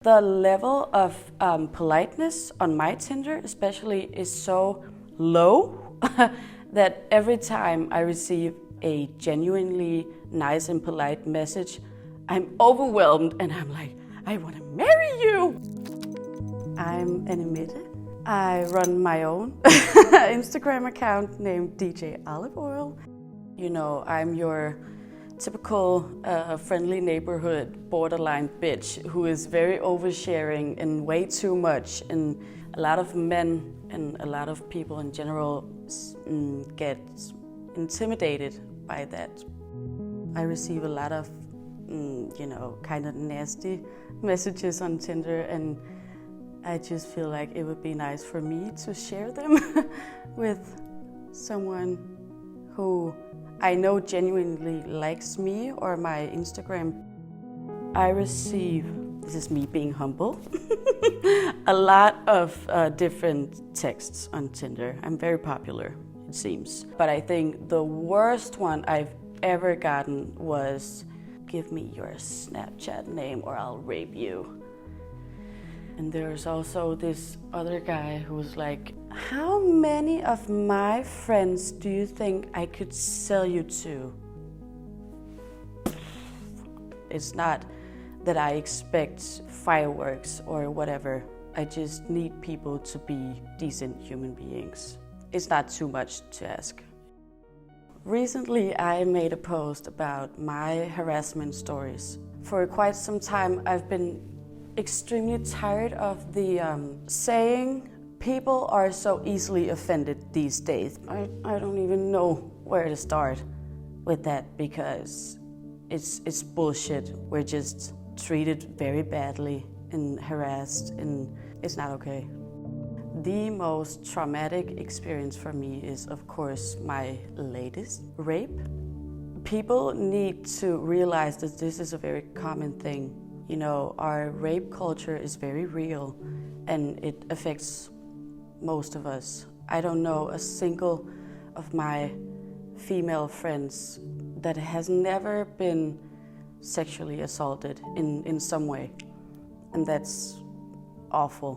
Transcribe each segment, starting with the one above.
The level of politeness on my Tinder especially is so low that every time I receive a genuinely nice and polite message, I'm overwhelmed and I'm like, I want to marry you! I'm Annemette. I run my own Instagram account named DJ Oliveoil. You know, I'm your typical friendly neighborhood borderline bitch who is very oversharing and way too much, and a lot of men and a lot of people in general get intimidated by that. I receive a lot of kind of nasty messages on Tinder, and I just feel like it would be nice for me to share them with someone who I know genuinely likes me or my Instagram. I receive, this is me being humble, a lot of different texts on Tinder. I'm very popular, it seems. But I think the worst one I've ever gotten was, give me your Snapchat name or I'll rape you. And there's also this other guy who's like, how many of my friends do you think I could sell you to? It's not that I expect fireworks or whatever. I just need people to be decent human beings. It's not too much to ask. Recently, I made a post about my harassment stories. For quite some time, I've been extremely tired of the saying, people are so easily offended these days. I don't even know where to start with that because it's bullshit. We're just treated very badly and harassed, and it's not okay. The most traumatic experience for me is, of course, my latest rape. People need to realize that this is a very common thing. You know, our rape culture is very real and it affects most of us. I don't know a single of my female friends that has never been sexually assaulted in some way, and that's awful.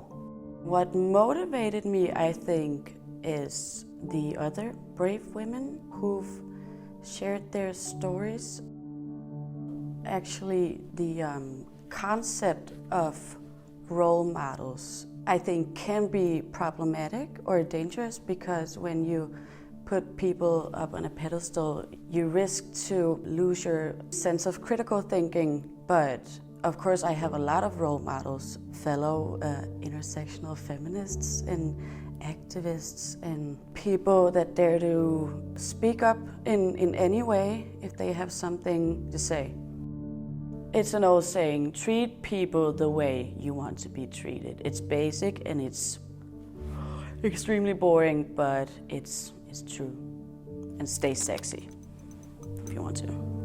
What motivated me, I think, is the other brave women who've shared their stories. Actually, the concept of role models, I think, can be problematic or dangerous because when you put people up on a pedestal, you risk to lose your sense of critical thinking. But of course, I have a lot of role models, fellow intersectional feminists and activists and people that dare to speak up in any way if they have something to say. It's an old saying, treat people the way you want to be treated. It's basic and it's extremely boring, but it's true. And stay sexy if you want to.